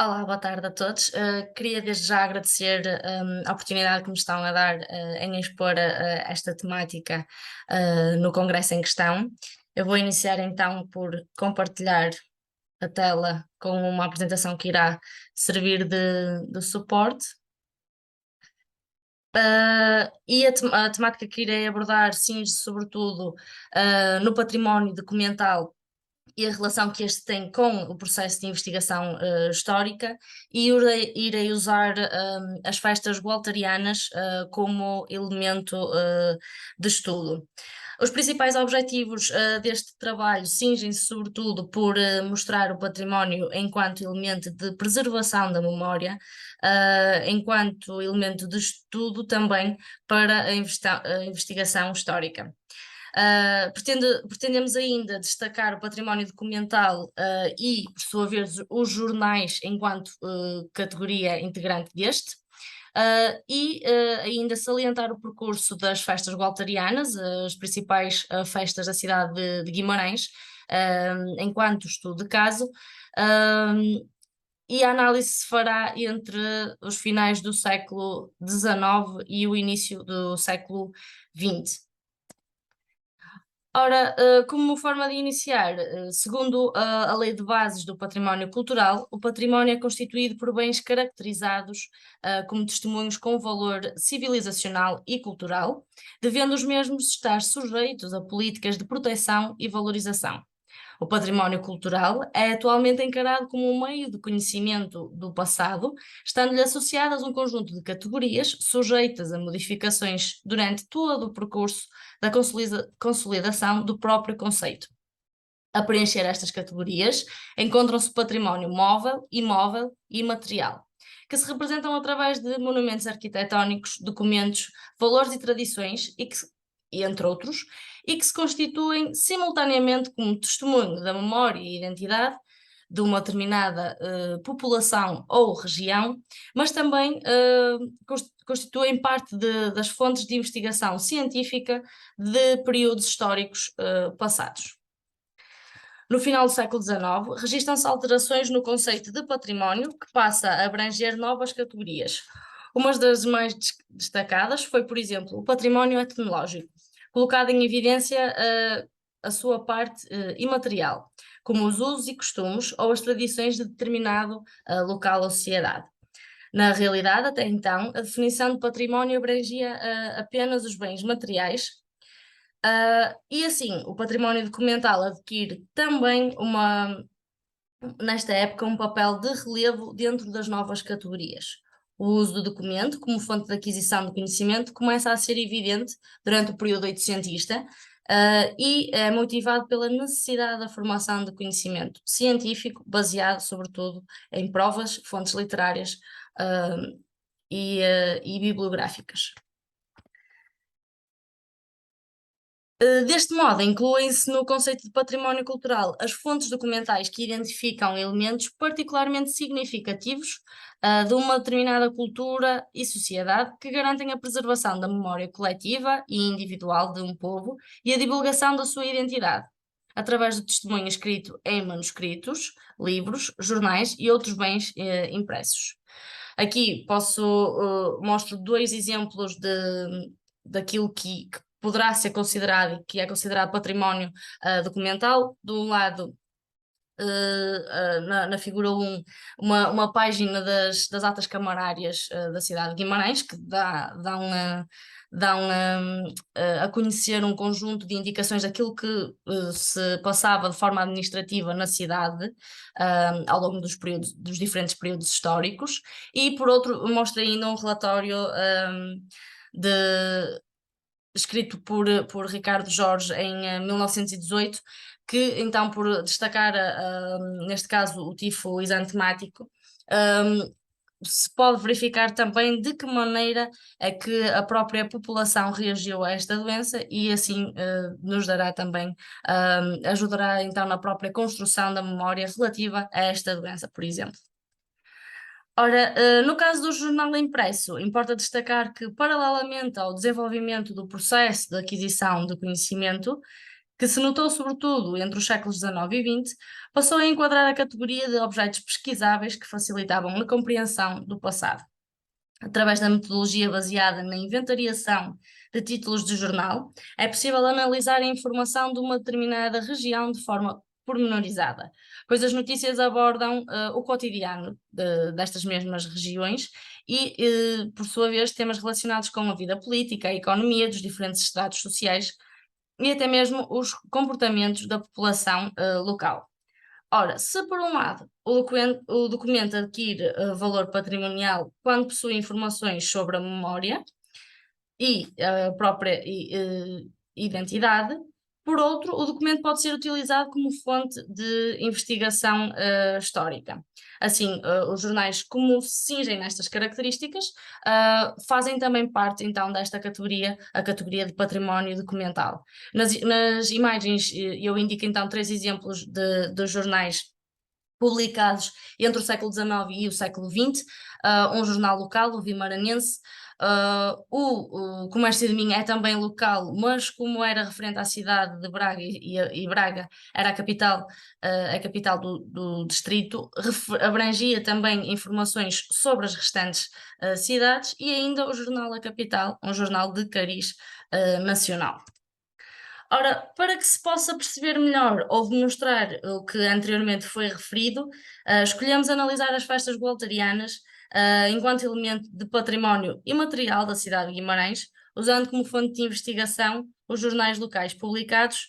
Olá, boa tarde a todos. Queria desde já agradecer a oportunidade que me estão a dar em expor esta temática no congresso em questão. Eu vou iniciar então por compartilhar a tela com uma apresentação que irá servir de suporte. A temática que irei abordar cinge sobretudo no património documental e a relação que este tem com o processo de investigação histórica, e irei usar as festas walterianas como elemento de estudo. Os principais objetivos deste trabalho cingem-se sobretudo por mostrar o património enquanto elemento de preservação da memória, enquanto elemento de estudo também para a investigação histórica. Pretendemos ainda destacar o património documental e, por sua vez, os jornais enquanto categoria integrante deste. Ainda salientar o percurso das festas gualtarianas, as principais festas da cidade de Guimarães, enquanto estudo de caso, e a análise se fará entre os finais do século XIX e o início do século XX. Ora, como forma de iniciar, segundo a Lei de Bases do Património Cultural, o património é constituído por bens caracterizados como testemunhos com valor civilizacional e cultural, devendo os mesmos estar sujeitos a políticas de proteção e valorização. O património cultural é atualmente encarado como um meio de conhecimento do passado, estando-lhe associadas um conjunto de categorias sujeitas a modificações durante todo o percurso da consolidação do próprio conceito. A preencher estas categorias encontram-se património móvel, imóvel e imaterial, que se representam através de monumentos arquitetónicos, documentos, valores e tradições, entre outros, e que se constituem simultaneamente como testemunho da memória e identidade de uma determinada população ou região, mas também constituem parte das fontes de investigação científica de períodos históricos passados. No final do século XIX, registram-se alterações no conceito de património, que passa a abranger novas categorias. Uma das mais destacadas foi, por exemplo, o património etnológico, colocado em evidência a sua parte imaterial, como os usos e costumes ou as tradições de determinado local ou sociedade. Na realidade, até então, a definição de património abrangia apenas os bens materiais. E assim, o património documental adquire também nesta época, um papel de relevo dentro das novas categorias. O uso do documento como fonte de aquisição de conhecimento começa a ser evidente durante o período oitocentista, e é motivado pela necessidade da formação de conhecimento científico, baseado sobretudo em provas, fontes literárias e bibliográficas. Deste modo, incluem-se no conceito de património cultural as fontes documentais que identificam elementos particularmente significativos de uma determinada cultura e sociedade, que garantem a preservação da memória coletiva e individual de um povo e a divulgação da sua identidade, através do testemunho escrito em manuscritos, livros, jornais e outros bens impressos. Aqui mostro dois exemplos daquilo que poderá ser considerado e que é considerado património documental. De um lado, na figura 1, uma página das atas camarárias da cidade de Guimarães, que dão a conhecer um conjunto de indicações daquilo que se passava de forma administrativa na cidade ao longo dos diferentes períodos históricos, e por outro mostra ainda um relatório escrito por Ricardo Jorge em 1918, que então, por destacar neste caso o tifo exantemático, se pode verificar também de que maneira é que a própria população reagiu a esta doença, e assim nos dará também, ajudará então na própria construção da memória relativa a esta doença, por exemplo. Ora, no caso do jornal impresso, importa destacar que, paralelamente ao desenvolvimento do processo de aquisição de conhecimento, que se notou sobretudo entre os séculos XIX e XX, passou a enquadrar a categoria de objetos pesquisáveis que facilitavam a compreensão do passado. Através da metodologia baseada na inventariação de títulos de jornal, é possível analisar a informação de uma determinada região de forma pormenorizada, pois as notícias abordam o cotidiano destas mesmas regiões e, por sua vez, temas relacionados com a vida política, a economia dos diferentes estratos sociais e até mesmo os comportamentos da população local. Ora, se por um lado o documento adquire valor patrimonial quando possui informações sobre a memória e a própria identidade, por outro, o documento pode ser utilizado como fonte de investigação histórica. Assim, os jornais, como se cingem nestas características, fazem também parte então desta categoria, a categoria de património documental. Nas imagens, eu indico então 3 exemplos de jornais publicados entre o século XIX e o século XX, um jornal local, o Vimaranense. O Comércio de Minho é também local, mas como era referente à cidade de Braga e Braga era a capital do distrito, abrangia também informações sobre as restantes cidades, e ainda o jornal A Capital, um jornal de cariz nacional. Ora, para que se possa perceber melhor ou demonstrar o que anteriormente foi referido, escolhemos analisar as festas gualterianas enquanto elemento de património imaterial da cidade de Guimarães, usando como fonte de investigação os jornais locais publicados,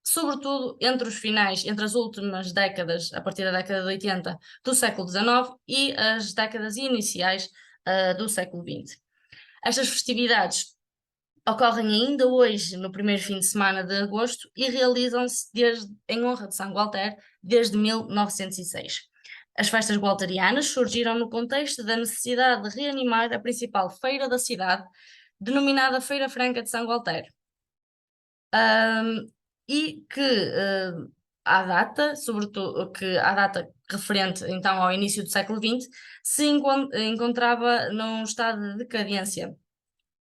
sobretudo entre as últimas décadas, a partir da década de 80 do século XIX e as décadas iniciais do século XX. Estas festividades ocorrem ainda hoje, no primeiro fim de semana de agosto, e realizam-se em honra de São Gualter desde 1906. As festas gualterianas surgiram no contexto da necessidade de reanimar a principal feira da cidade, denominada Feira Franca de São Gualter. E que à data, sobretudo que à data referente então ao início do século XX, se encontrava num estado de decadência,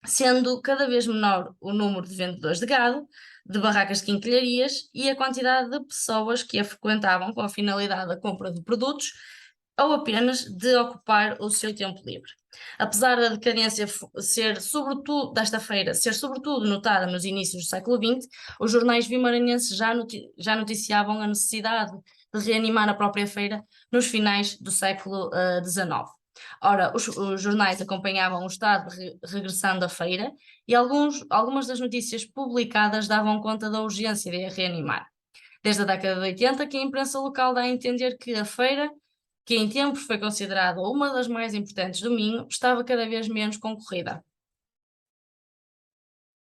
sendo cada vez menor o número de vendedores de gado, de barracas de quinquilharias e a quantidade de pessoas que a frequentavam com a finalidade da compra de produtos ou apenas de ocupar o seu tempo livre. Apesar da decadência desta feira ser sobretudo notada nos inícios do século XX, os jornais vimaranenses já noticiavam a necessidade de reanimar a própria feira nos finais do século XIX. Ora, os jornais acompanhavam o estado de regressão da feira e algumas das notícias publicadas davam conta da urgência de a reanimar. Desde a década de 80 que a imprensa local dá a entender que a feira, que em tempos foi considerada uma das mais importantes do Minho, estava cada vez menos concorrida.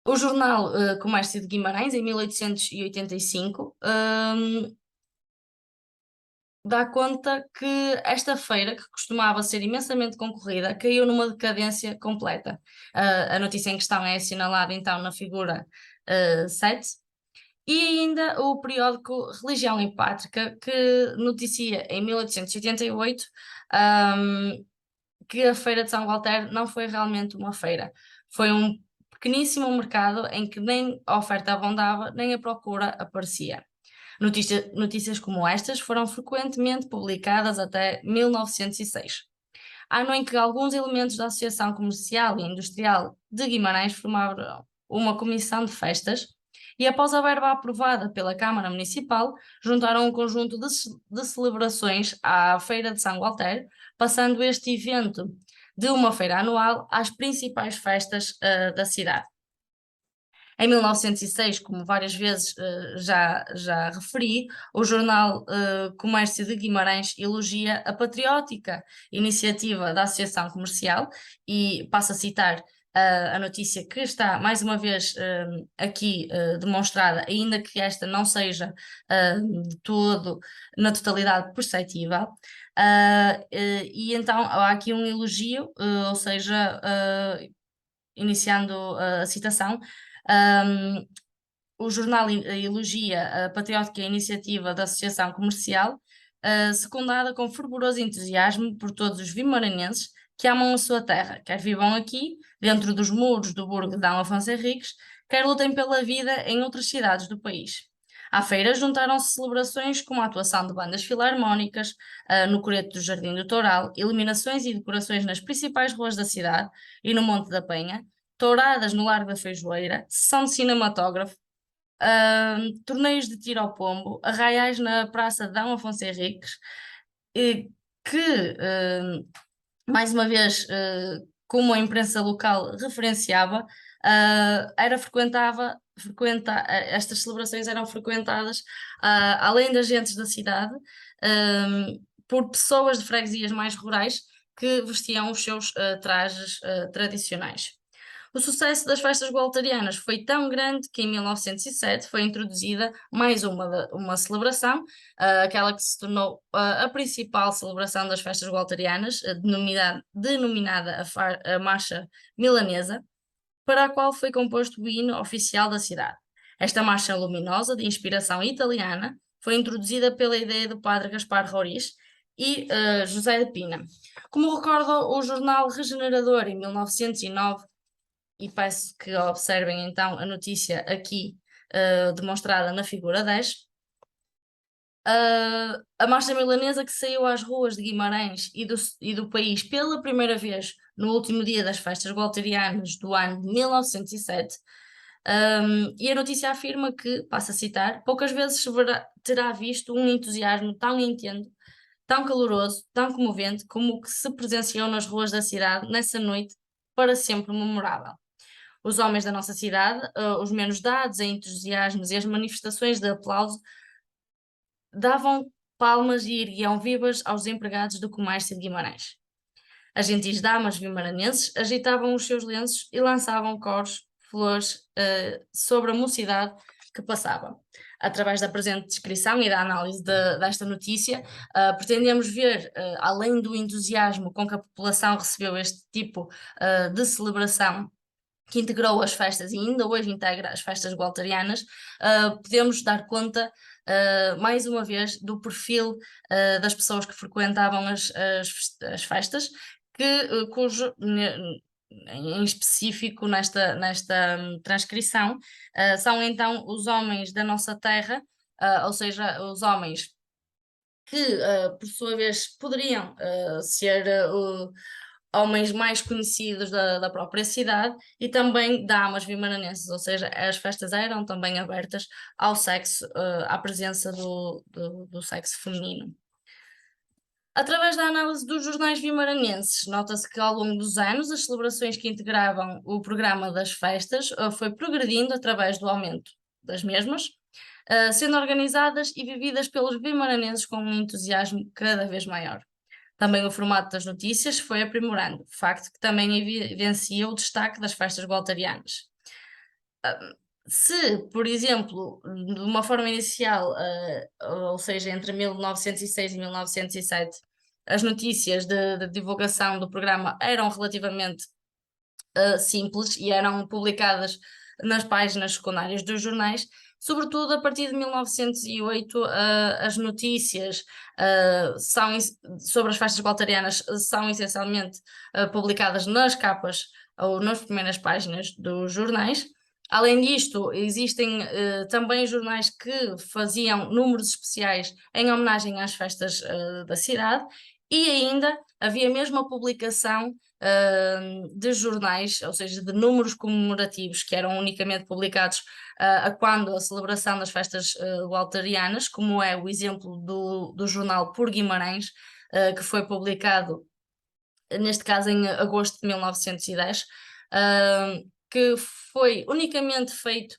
O jornal Comércio de Guimarães, em 1885, dá conta que esta feira, que costumava ser imensamente concorrida, caiu numa decadência completa. A notícia em questão é assinalada então na figura 7, e ainda o periódico Religião e Pátria, que noticia em 1888 que a Feira de São Gualter não foi realmente uma feira, foi um pequeníssimo mercado em que nem a oferta abundava, nem a procura aparecia. Notícias como estas foram frequentemente publicadas até 1906, ano em que alguns elementos da Associação Comercial e Industrial de Guimarães formaram uma comissão de festas e, após a verba aprovada pela Câmara Municipal, juntaram um conjunto de celebrações à Feira de São Gualter, passando este evento de uma feira anual às principais festas da cidade. Em 1906, como várias vezes já referi, o jornal Comércio de Guimarães elogia a patriótica iniciativa da Associação Comercial e passa a citar a notícia que está mais uma vez aqui demonstrada, ainda que esta não seja de todo, na totalidade perceptível. E então há aqui um elogio, ou seja, iniciando a citação, o jornal elogia a patriótica iniciativa da Associação Comercial, secundada com fervoroso entusiasmo por todos os vimaranenses que amam a sua terra, quer vivam aqui, dentro dos muros do burgo de D. Afonso Henriques, quer lutem pela vida em outras cidades do país. À feira juntaram-se celebrações como a atuação de bandas filarmónicas, no Coreto do Jardim do Toural, iluminações e decorações nas principais ruas da cidade e no Monte da Penha, touradas no Largo da Feijoeira, sessão de cinematógrafo, torneios de tiro ao pombo, arraiais na Praça de Dom Afonso Henriques, que, mais uma vez, como a imprensa local referenciava, estas celebrações eram frequentadas, além de agentes da cidade, por pessoas de freguesias mais rurais que vestiam os seus trajes tradicionais. O sucesso das festas gualtarianas foi tão grande que em 1907 foi introduzida mais uma celebração, aquela que se tornou a principal celebração das festas gualtarianas, denominada a Marcha Milanesa, para a qual foi composto o hino oficial da cidade. Esta marcha luminosa, de inspiração italiana, foi introduzida pela ideia do padre Gaspar Roriz e José de Pina. Como recorda o jornal Regenerador, em 1909, e peço que observem então a notícia aqui demonstrada na figura 10. A Marcha Milanesa, que saiu às ruas de Guimarães e do país pela primeira vez no último dia das festas gualterianas do ano de 1907, e a notícia afirma que, passo a citar, poucas vezes terá visto um entusiasmo tão intenso, tão caloroso, tão comovente como o que se presenciou nas ruas da cidade nessa noite para sempre memorável. Os homens da nossa cidade, os menos dados a entusiasmos e as manifestações de aplauso, davam palmas e erguiam vivas aos empregados do comércio de Guimarães. As gentis damas vimaranenses agitavam os seus lenços e lançavam coros, flores sobre a mocidade que passava. Através da presente descrição e da análise desta notícia, pretendemos ver, além do entusiasmo com que a população recebeu este tipo de celebração, que integrou as festas e ainda hoje integra as festas gualtarianas, podemos dar conta, mais uma vez, do perfil das pessoas que frequentavam as festas, cujo, em específico nesta transcrição, são então os homens da nossa terra, ou seja, os homens que, por sua vez, poderiam ser homens mais conhecidos da própria cidade e também damas vimaranenses, ou seja, as festas eram também abertas ao sexo, à presença do sexo feminino. Através da análise dos jornais vimaranenses, nota-se que ao longo dos anos as celebrações que integravam o programa das festas foi progredindo através do aumento das mesmas, sendo organizadas e vividas pelos vimaranenses com um entusiasmo cada vez maior. Também o formato das notícias foi aprimorando, facto que também evidencia o destaque das festas gualtarianas. Se, por exemplo, de uma forma inicial, ou seja, entre 1906 e 1907, as notícias de divulgação do programa eram relativamente simples e eram publicadas nas páginas secundárias dos jornais, sobretudo a partir de 1908, as notícias sobre as festas gualtarianas são essencialmente publicadas nas capas ou nas primeiras páginas dos jornais. Além disto, existem também jornais que faziam números especiais em homenagem às festas da cidade, e ainda havia mesmo a publicação de jornais, ou seja, de números comemorativos que eram unicamente publicados a quando a celebração das festas gualtarianas, como é o exemplo do jornal Por Guimarães, que foi publicado, neste caso em agosto de 1910, que foi unicamente feito,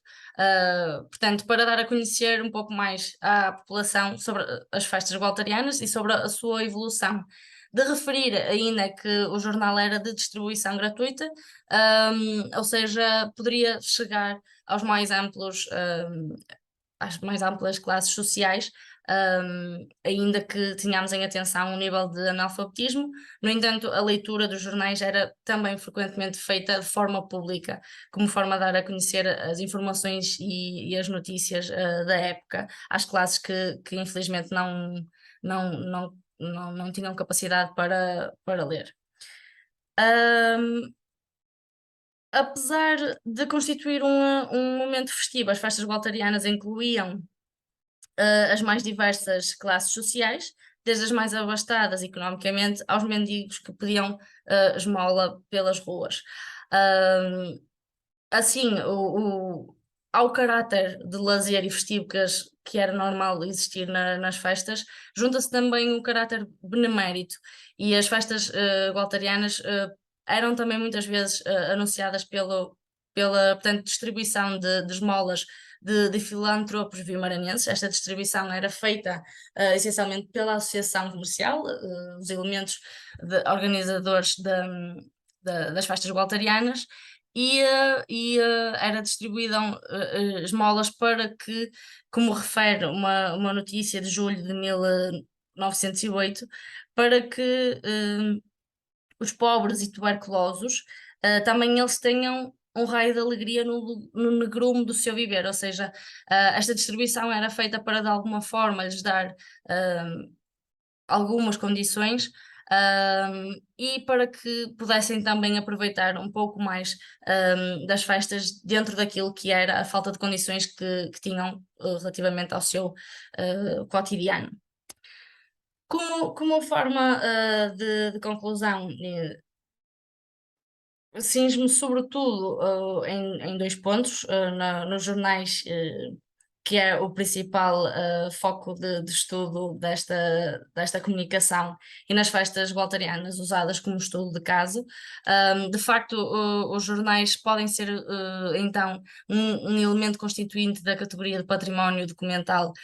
portanto, para dar a conhecer um pouco mais à população sobre as festas gualtarianas e sobre a sua evolução. De referir ainda que o jornal era de distribuição gratuita, ou seja, poderia chegar aos mais amplos, às mais amplas classes sociais, ainda que tenhamos em atenção um nível de analfabetismo. No entanto, a leitura dos jornais era também frequentemente feita de forma pública, como forma de dar a conhecer as informações e as notícias da época às classes que infelizmente não tinham capacidade para ler. Apesar de constituir um momento festivo, as festas gualtarianas incluíam as mais diversas classes sociais, desde as mais abastadas economicamente aos mendigos que pediam esmola pelas ruas. Assim, ao caráter de lazer e festivo que era normal existir nas festas, junta-se também o caráter benemérito, e as festas gualtarianas eram também muitas vezes anunciadas pela portanto, distribuição de esmolas de filântropos vimaranenses. Esta distribuição era feita essencialmente pela associação comercial, os elementos organizadores das festas gualtarianas, era distribuíam esmolas para que, como refere uma notícia de julho de 1908, para que os pobres e tuberculosos também eles tenham um raio de alegria no negrume do seu viver, ou seja, esta distribuição era feita para de alguma forma lhes dar algumas condições, e para que pudessem também aproveitar um pouco mais das festas dentro daquilo que era a falta de condições que tinham relativamente ao seu cotidiano. Como forma de conclusão, cinjo-me sobretudo em dois pontos, nos jornais, que é o principal foco de estudo desta comunicação, e nas festas gualtarianas usadas como estudo de caso. De facto, os jornais podem ser então um elemento constituinte da categoria de património documental,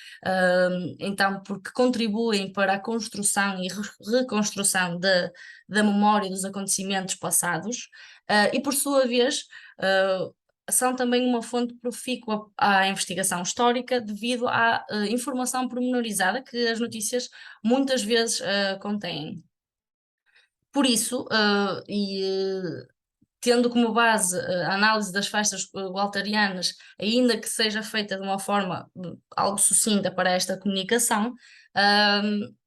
então porque contribuem para a construção e reconstrução da memória dos acontecimentos passados, e por sua vez são também uma fonte profícua à investigação histórica devido à informação pormenorizada que as notícias muitas vezes contêm. Por isso, tendo como base a análise das festas gualtarianas, ainda que seja feita de uma forma algo sucinta para esta comunicação,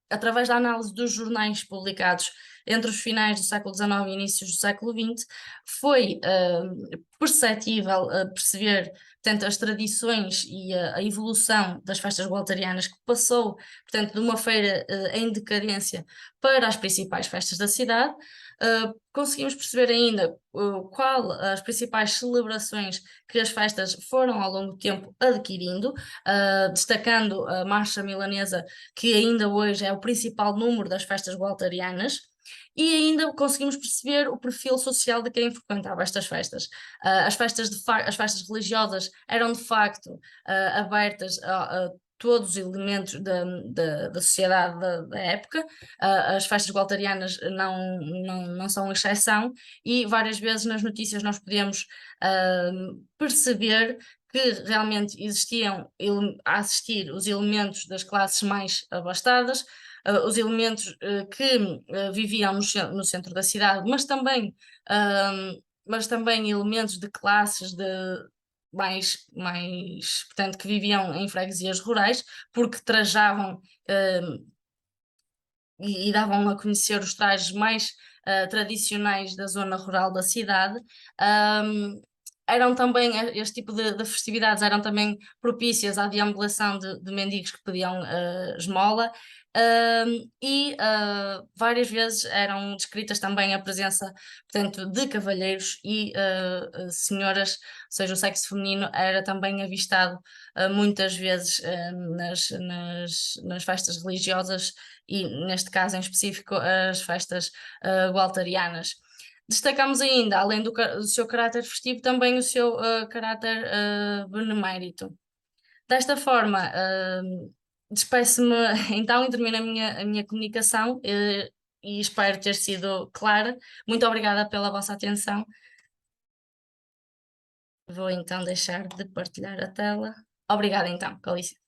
através da análise dos jornais publicados entre os finais do século XIX e inícios do século XX, foi perceptível perceber, portanto, as tradições e a evolução das festas gualtarianas, que passou, portanto, de uma feira em decadência para as principais festas da cidade. Conseguimos perceber ainda qual as principais celebrações que as festas foram ao longo do tempo adquirindo, destacando a marcha milanesa, que ainda hoje é o principal número das festas gualtarianas, e ainda conseguimos perceber o perfil social de quem frequentava estas festas. As festas religiosas eram de facto abertas a todos os elementos da sociedade da época. As festas gualtarianas não são exceção, e várias vezes nas notícias nós podemos perceber que realmente existiam a assistir os elementos das classes mais abastadas, os elementos que viviam no centro da cidade, mas também elementos de classes portanto, que viviam em freguesias rurais, porque trajavam e davam a conhecer os trajes mais tradicionais da zona rural da cidade. Eram também, este tipo de festividades eram também propícias à deambulação de mendigos que pediam esmola, e várias vezes eram descritas também a presença, portanto, de cavalheiros e senhoras, ou seja, o sexo feminino era também avistado muitas vezes nas festas religiosas, e neste caso em específico as festas gualtarianas. Destacamos ainda, além do seu caráter festivo, também o seu caráter benemérito. Desta forma, despeço-me então e termino a minha comunicação, e espero ter sido clara. Muito obrigada pela vossa atenção. Vou então deixar de partilhar a tela. Obrigada então, com licença.